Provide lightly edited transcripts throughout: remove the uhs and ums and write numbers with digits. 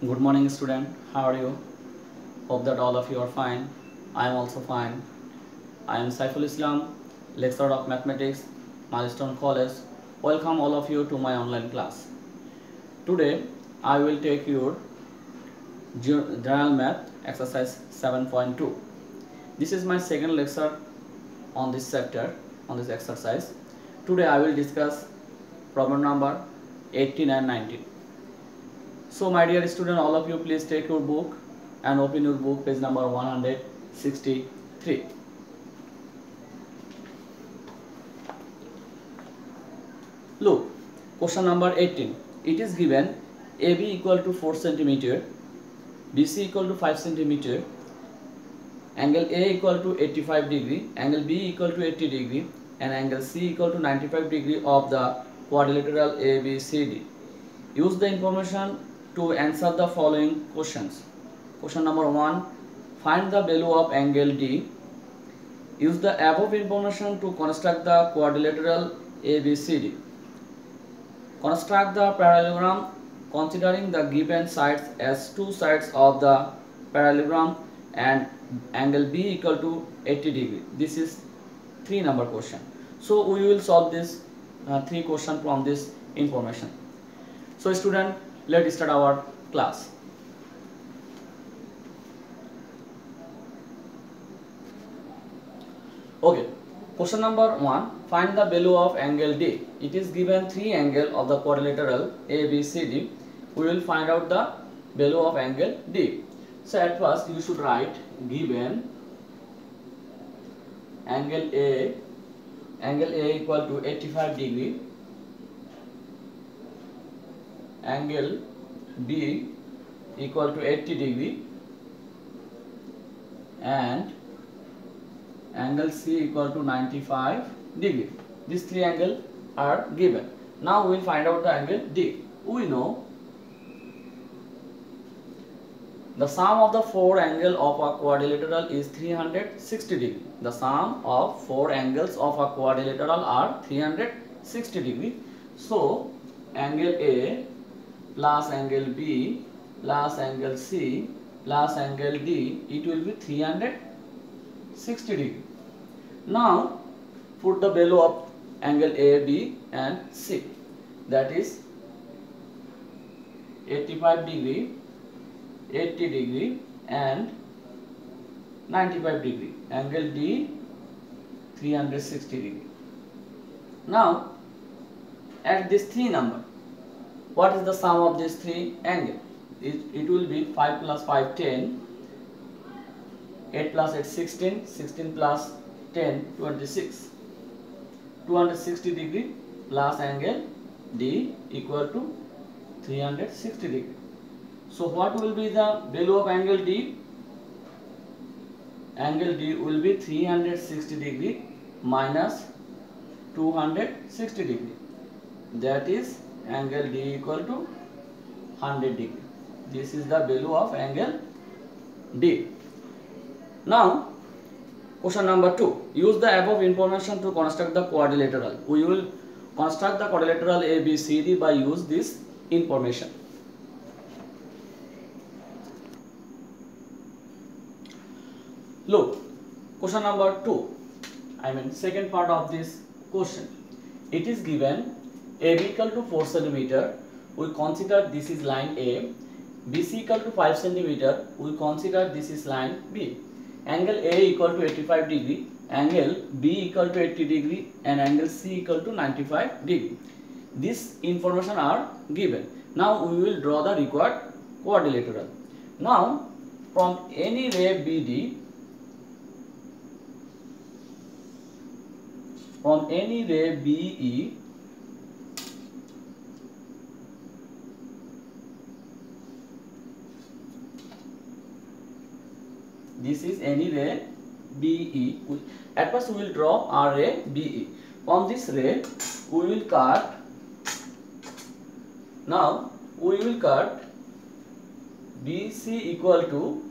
Good morning, student. How are you? Hope that all of you are fine. I am also fine. I am Saiful Islam, lecturer of mathematics, Milestone College. Welcome all of you to my online class. Today, I will take your general math exercise 7.2. This is my second lecture on this chapter, on this exercise. Today, I will discuss problem number 18 and 19. So my dear student, all of you please take your book and open your book page number 163. Look, question number 18. It is given AB equal to 4 cm, BC equal to 5 cm, angle A equal to 85 degree, angle B equal to 80 degree, and angle C equal to 95 degree of the quadrilateral ABCD. Use the information to answer the following questions. Question number 1. Find the value of angle D. Use the above information to construct the quadrilateral ABCD. Construct the parallelogram considering the given sides as two sides of the parallelogram and angle B equal to 80 degree. This is 3 number question. So we will solve this 3 question from this information. So student, let's start our class. Okay, question number 1. Find the value of angle D. It is given 3 angle of the quadrilateral ABCD. We will find out the value of angle D. So at first you should write given angle A equal to 85 degree, angle B equal to 80 degree, and angle C equal to 95 degree. These 3 angles are given. Now we will find out the angle D. We know the sum of the 4 angles of a quadrilateral is 360 degree. The sum of 4 angles of a quadrilateral are 360 degree. So angle A plus angle B plus angle C plus angle D, it will be 360 degree. Now put the value of angle A, B and C, that is 85 degree, 80 degree and 95 degree. Angle D 360 degree. Now add this 3 number. What is the sum of these 3 angles? It will be 5 plus 5 10, 8 plus 8 16, 16 plus 10 26. 260 degree plus angle D equal to 360 degree. So what will be the value of angle D? Angle D will be 360 degree minus 260 degree. That is angle D equal to 100 degree. This is the value of angle D. Now question number 2. Use the above information to construct the quadrilateral. We will construct the quadrilateral ABCD by use this information. Look, question number 2, second part of this question. It is given AB equal to 4 cm. We consider this is line A. BC equal to 5 cm. We consider this is line B. Angle A equal to 85 degree. Angle B equal to 80 degree and angle C equal to 95 degree. This information are given. Now we will draw the required quadrilateral. Now from any ray BD, from any ray BE, this is any ray BE. At first we will draw our ray BE. From this ray we will cut. Now we will cut BC equal to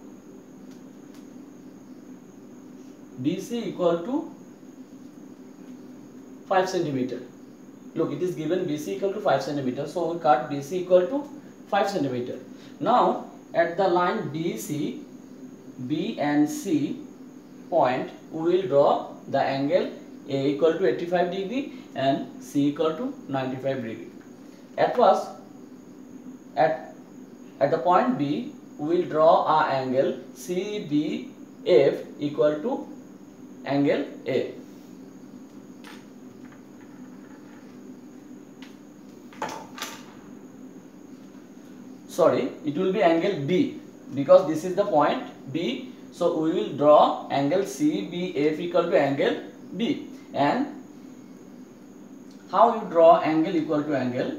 5 cm. Look, it is given BC equal to 5 cm. So we cut BC equal to 5 centimeter. Now at the line BC, B and C point, we will draw the angle A equal to 85 degree and C equal to 95 degree. At first, at the point B, we will draw our angle CBF equal to angle A. Sorry, it will be angle B because this is the point B. So we will draw angle CBF equal to angle B. And how you draw angle equal to angle?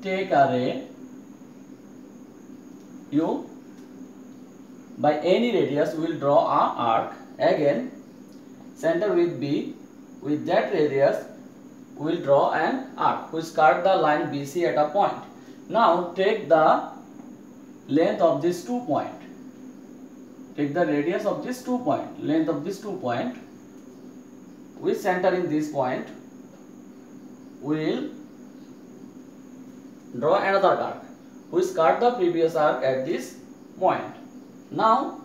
Take a ray, you by any radius we will draw an arc. Again, center with B, with that radius we will draw an arc which cut the line BC at a point. Now take the length of these 2 points. Take the radius of this 2 point, length of this 2 point, with center in this point. We will draw another arc which cut the previous arc at this point. Now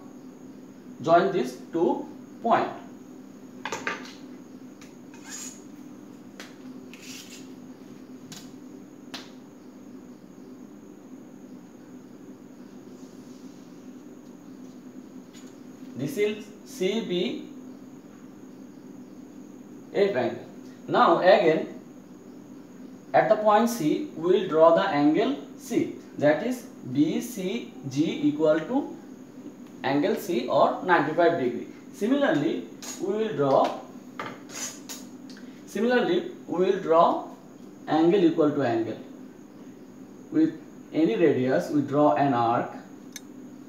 join these 2 points. This is CBF angle. Now again at the point C, we will draw the angle C, that is BCG equal to angle C or 95 degree. Similarly, we will draw angle equal to angle. With any radius, we draw an arc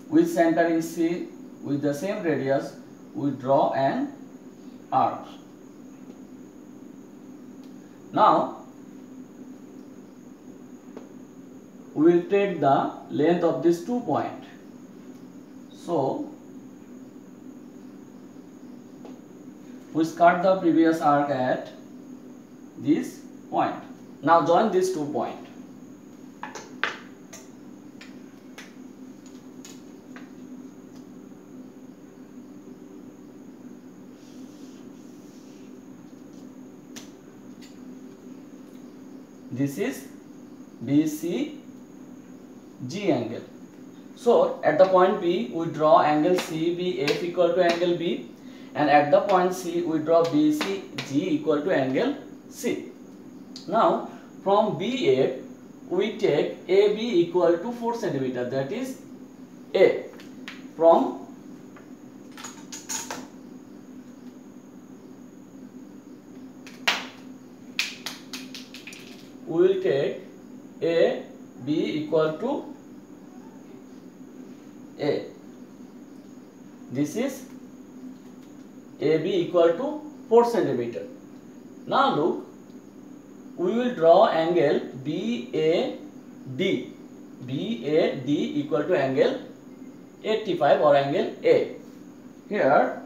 with center in C. With the same radius, we draw an arc. Now we will take the length of this 2 point. So we cut the previous arc at this point. Now join these 2 points. This is BCG angle. So at the point B, we draw angle CBF equal to angle B, and at the point C, we draw BCG equal to angle C. Now from BF, we take AB equal to 4 centimeter, that is A. From we will take AB equal to A. This is AB equal to 4 centimeter. Now look, we will draw angle BAD. BAD equal to angle 85 or angle A. Here,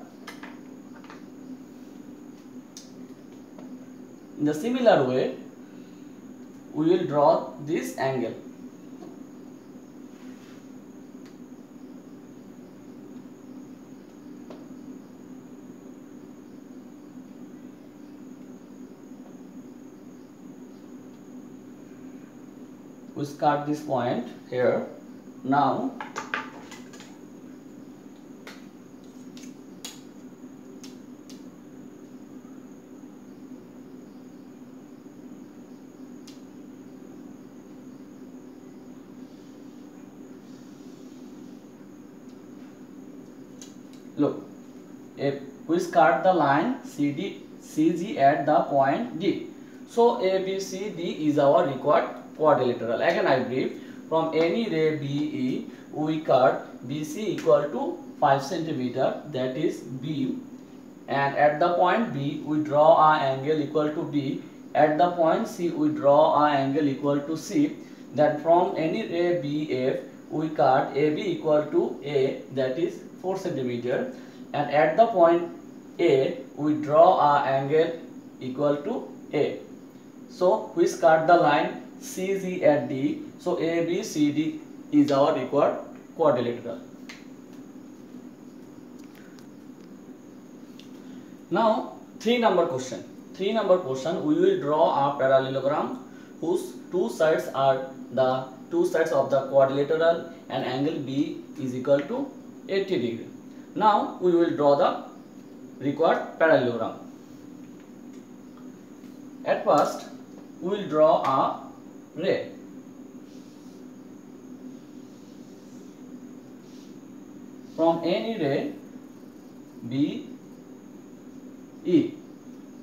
in the similar way, we will draw this angle. We start this point here. Now look, if we start the line CG at the point D. So ABCD is our required quadrilateral. Again I brief, from any ray BE we cut BC equal to 5 centimeter, that is B, and at the point B we draw our angle equal to B. At the point C we draw our angle equal to C. Then from any ray BF we cut AB equal to A, that is 4 centimeter, and at the point A we draw our angle equal to A. So we cut the line CG at D. So ABCD is our required quadrilateral. Now 3-number question. 3-number question, we will draw a parallelogram whose two sides are the two sides of the quadrilateral and angle B is equal to 80 degree. Now we will draw the required parallelogram. At first we will draw a ray. From any ray B E,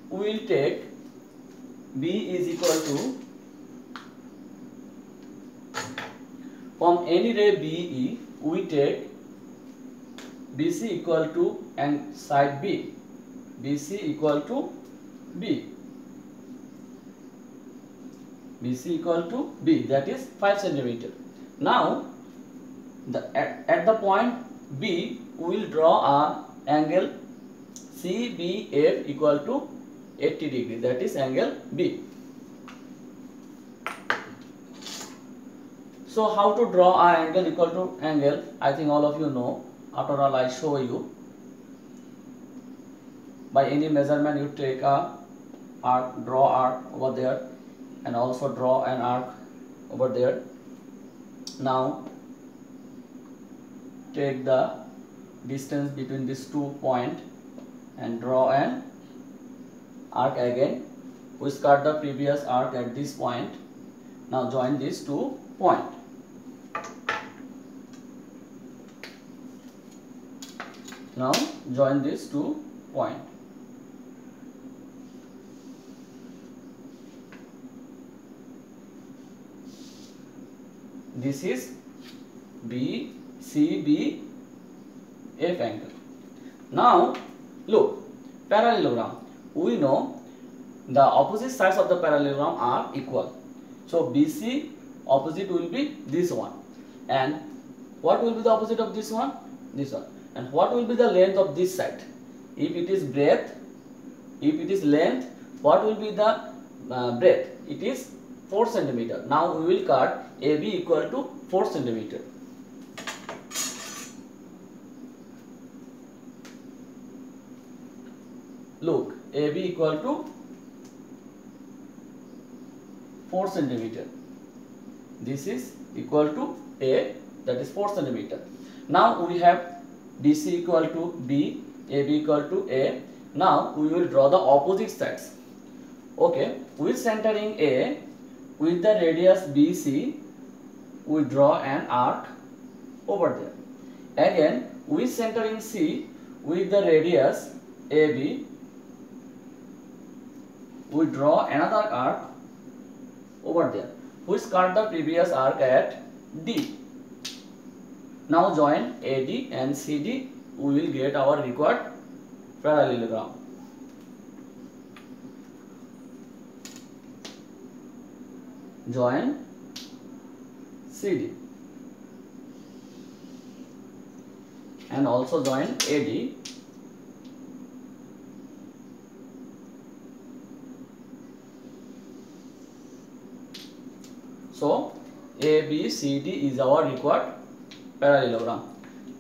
we will take B is equal to, from any ray BE, we take BC equal to and side B, BC equal to B, BC equal to B, that is 5 centimeter. Now at the point B, we will draw a angle CBF equal to 80 degree, that is angle B. So how to draw a angle equal to angle, I think all of you know. After all, I show you. By any measurement you take a arc, draw arc over there and also draw an arc over there. Now take the distance between these 2 points and draw an arc again. We cut the previous arc at this point. Now join these 2 points. Now join these 2 points. This is BCB F angle. Now look, parallelogram. We know the opposite sides of the parallelogram are equal. So BC opposite will be this one. And what will be the opposite of this one? This one. And what will be the length of this side? If it is breadth, if it is length, what will be the breadth? It is 4 centimeter. Now we will cut AB equal to 4 centimeter. Look, AB equal to 4 centimeter. This is equal to A, that is 4 centimeter. Now we have BC equal to B, AB equal to A. Now we will draw the opposite sides. Okay, with centering A, with the radius BC, we draw an arc over there. Again, with centering C, with the radius AB, we draw another arc over there. We cut the previous arc at D. Now join AD and CD, we will get our required parallelogram. Join CD and also join AD. So ABCD is our required parallelogram.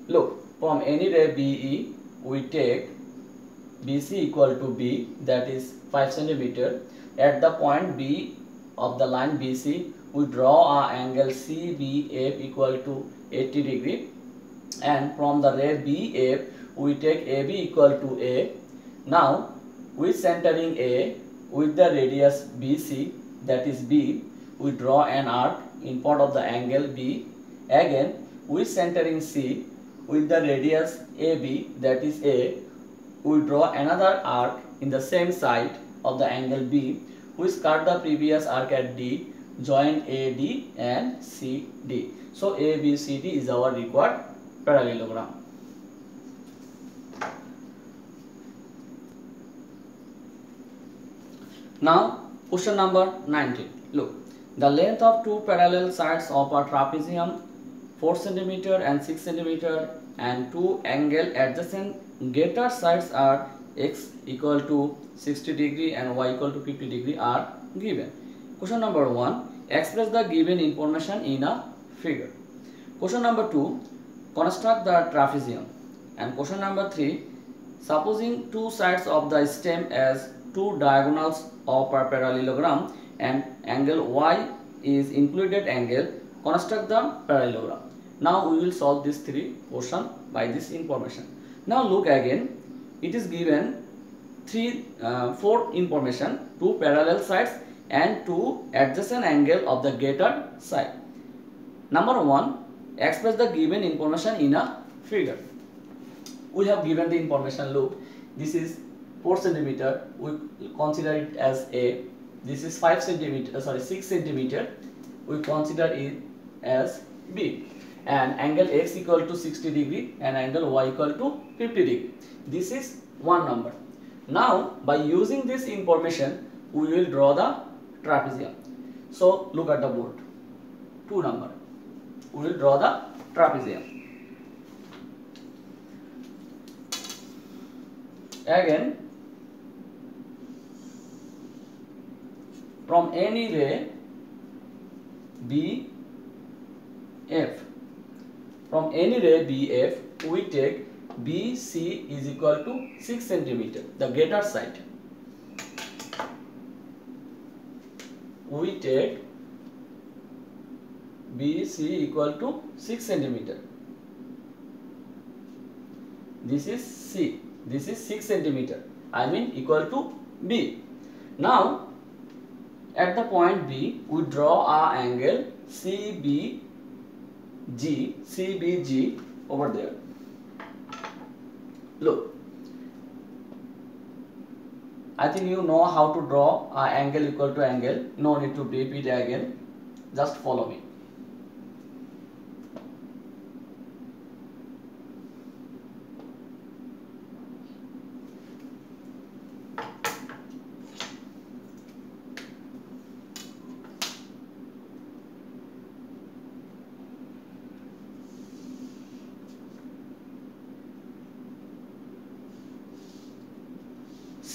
Look, from any ray BE, we take BC equal to B, that is 5 centimeter. At the point B of the line BC, we draw an angle CBF equal to 80 degree. And from the ray BF, we take AB equal to A. Now, with centering A, with the radius BC, that is B, we draw an arc in front of the angle B. Again, with centering C, with the radius AB, that is A, we draw another arc in the same side of the angle B. We cut the previous arc at D, join AD and CD. So ABCD is our required parallelogram. Now question number 19. Look, the length of two parallel sides of a trapezium 4 cm and 6 cm and two angle adjacent greater sides are x equal to 60 degree and y equal to 50 degree are given. Question number 1. express the given information in a figure. Question number 2, construct the trapezium. And question number 3, supposing two sides of the stem as two diagonals of a parallelogram and angle y is included angle, construct the parallelogram. Now we will solve these three questions by this information. Now look again, it is given four information, two parallel sides and two adjacent angle of the greater side. Number 1, express the given information in a figure. We have given the information. Look, this is 4 centimeter. We consider it as A. This is 5 centimeter. 6 centimeter. We consider it as B. And angle x equal to 60 degree and angle y equal to 50 degree. This is one number. Now, by using this information, we will draw the trapezium. So, look at the board. 2 number. We will draw the trapezium. Again, from any ray BF, from any ray BF, we take BC is equal to 6 centimeter, the greater side. We take BC equal to 6 centimeter. This is C. This is 6 centimeter. I mean equal to B. Now, at the point B, we draw our angle CBG over there. Look, I think you know how to draw an angle equal to angle. No need to repeat again. Just follow me.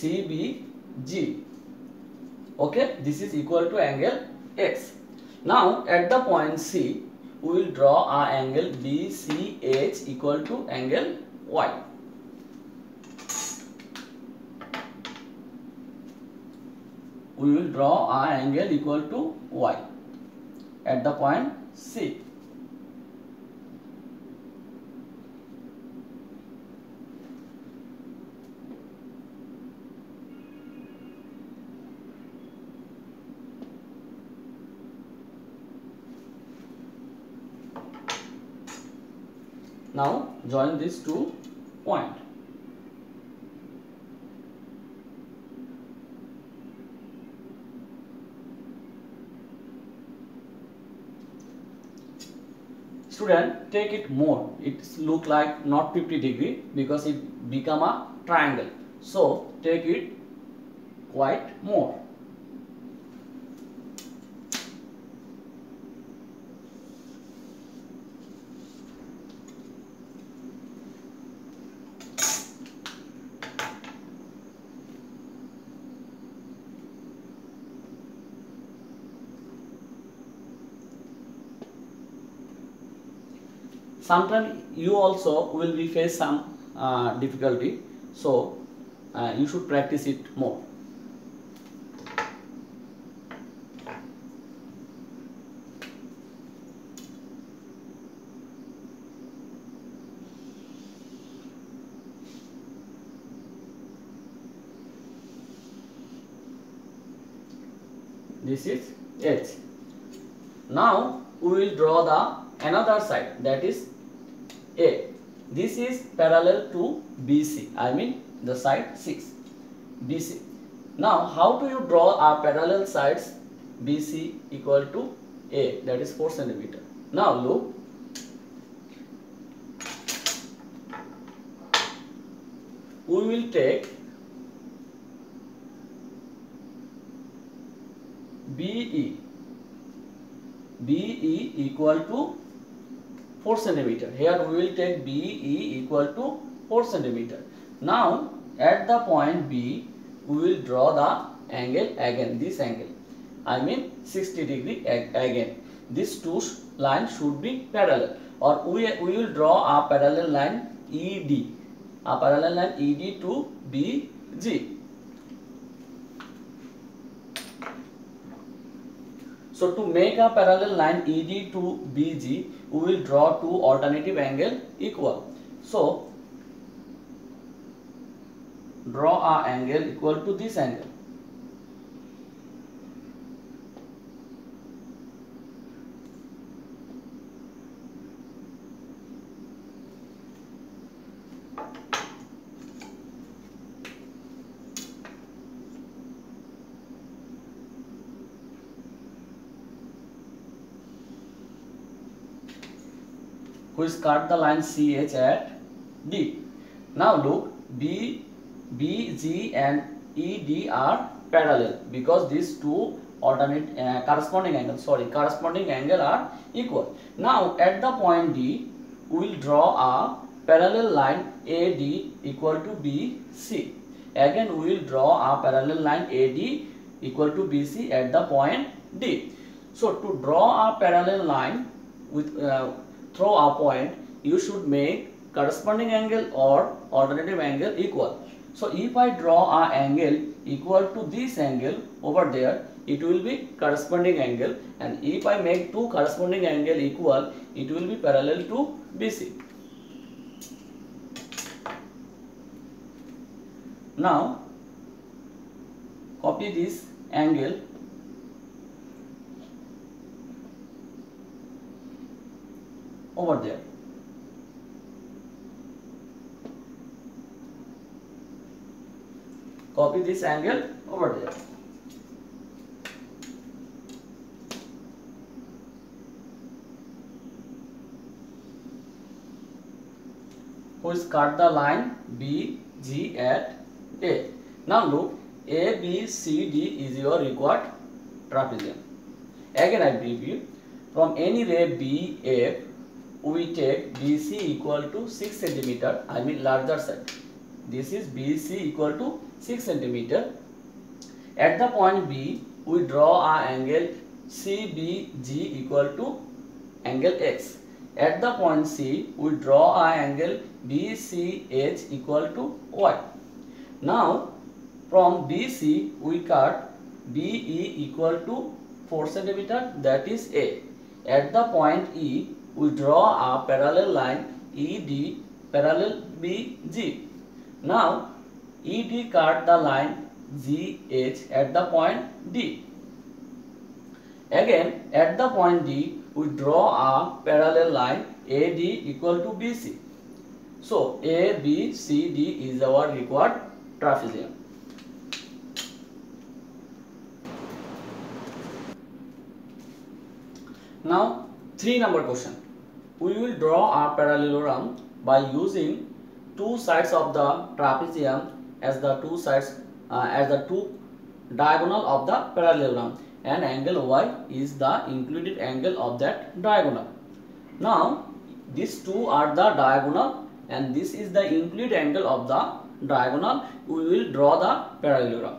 CBG. Okay, this is equal to angle X. Now, at the point C, we will draw our angle BCH equal to angle Y. We will draw our angle equal to Y at the point C. Now join these two points. Student, take it more. It look like not 50 degree because it become a triangle. So take it quite more. Sometimes you also will be face some difficulty, so you should practice it more. This is H. Now we will draw the another side, that is A. This is parallel to BC, I mean the side 6, BC. Now how do you draw our parallel sides BC equal to A, that is 4 centimeter. Now look, we will take BE equal to 4 centimeter. Here we will take BE equal to 4 centimeter. Now at the point B, we will draw the angle again, this angle. I mean 60 degree again. These two lines should be parallel, or we will draw a parallel line ED, a parallel line ED to BG. So to make a parallel line ED to BG, we will draw two alternative angle equal. So draw a angle equal to this angle. Which cut the line CH at D. Now look, BG and ED are parallel because these two corresponding angle are equal. Now at the point D, we will draw a parallel line AD equal to BC. Again we will draw a parallel line AD equal to BC at the point D. So to draw a parallel line with through a point, you should make corresponding angle or alternative angle equal. So if I draw a angle equal to this angle over there, it will be corresponding angle, and if I make two corresponding angle equal, it will be parallel to BC. Now copy this angle over there. Copy this angle over there. Who's cut the line BG at A. Now look, ABCD is your required trapezium. Again I brief you. From any ray BF, we take BC equal to 6 centimeter, I mean larger side. This is BC equal to 6 centimeter. At the point B, we draw a angle CBG equal to angle X. At the point C, we draw a angle BCH equal to Y. Now from BC, we cut BE equal to 4 centimeter, that is A. At the point E, we draw a parallel line ED parallel BG. Now ED cut the line GH at the point D. Again at the point D, we draw a parallel line AD equal to BC. So ABCD is our required trapezium. Now 3 number question. We will draw a parallelogram by using two sides of the trapezium as the two diagonal of the parallelogram, and angle Y is the included angle of that diagonal. Now these two are the diagonal and this is the included angle of the diagonal. We will draw the parallelogram.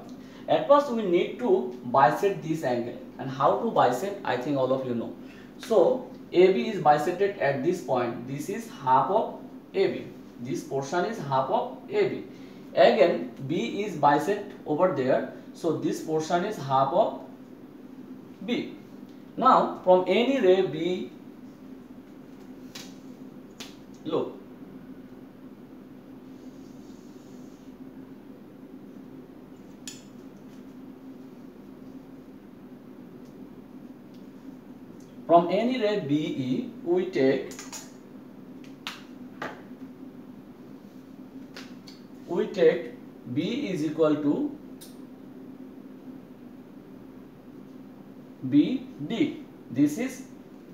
At first we need to bisect this angle, and how to bisect I think all of you know. So AB is bisected at this point. This is half of AB. This portion is half of AB. Again B is bisect over there. So this portion is half of B. Now from any ray B, look, from any ray BE, we take B is equal to BD. This is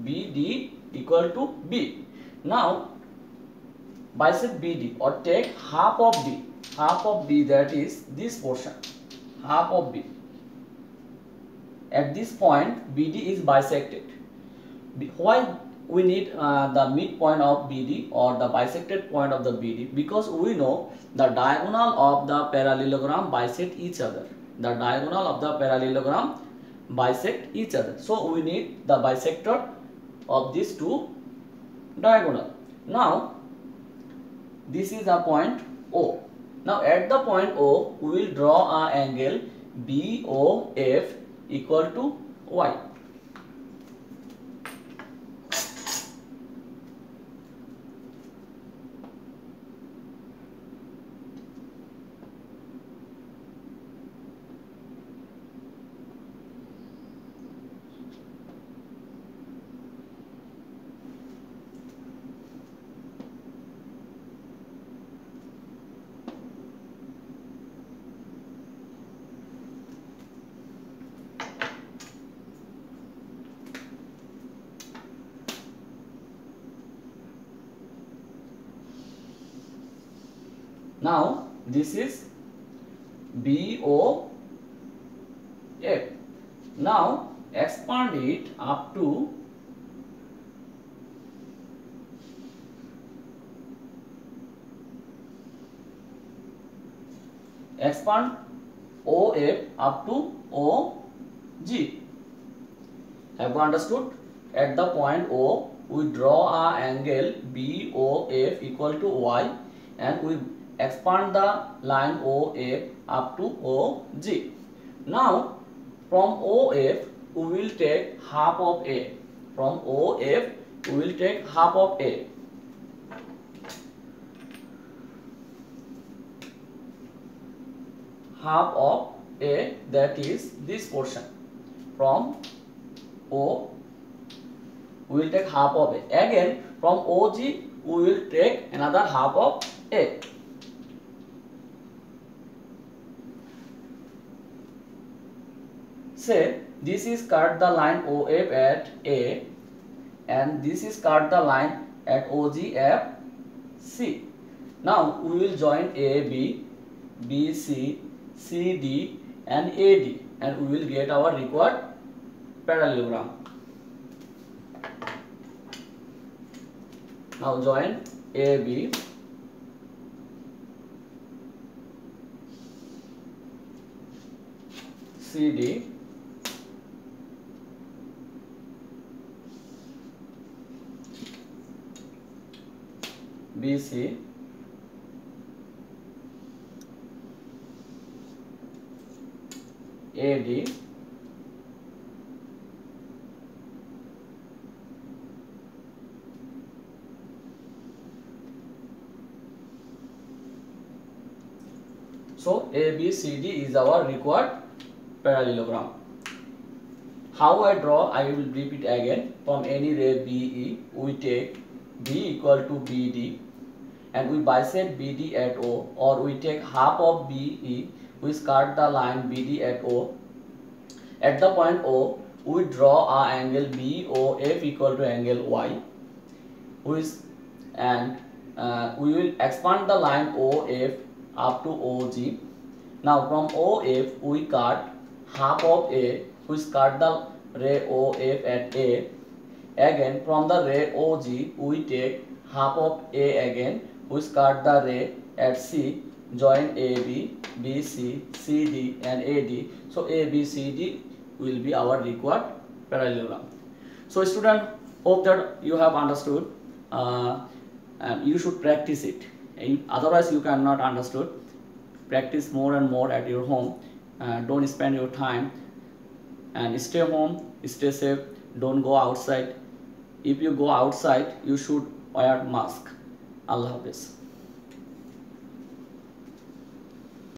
BD equal to B. Now bisect BD or take half of B. Half of B, that is this portion. Half of B. At this point BD is bisected. Why we need the midpoint of BD or the bisected point of the BD? Because we know the diagonal of the parallelogram bisect each other. The diagonal of the parallelogram bisect each other. So we need the bisector of these two diagonal. Now this is a point O. Now at the point O, we will draw an angle BOF equal to Y. Now this is BOF. Now expand it up to OF up to OG. Have you understood? At the point O, we draw a angle BOF equal to Y, and we expand the line OF up to OG. Now from OF we will take half of A. From OF we will take half of A. Half of A, that is this portion. From O we will take half of A. Again from OG we will take another half of A. Say this is cut the line OF at A, and this is cut the line at OG at C. Now we will join AB, BC, CD and AD, and we will get our required parallelogram. Now join AB, CD, BC, AD, so ABCD is our required parallelogram. How I draw, I will repeat again. From any ray BE, we take B equal to BD, and we bisect BD at O, or we take half of BE, we cut the line BD at O. At the point O, we draw our angle BOF equal to angle Y, and we will expand the line OF up to OG. Now from OF we cut half of A, we cut the ray OF at A. Again from the ray OG we take half of A again, we cut the ray at C. Join AB, BC, CD and AD. So ABCD will be our required parallelogram. So student, hope that you have understood, and you should practice it. Otherwise you cannot understood. Practice more and more at your home. Don't spend your time, and stay home, stay safe, don't go outside. If you go outside, you should wear mask. Allah Hafiz.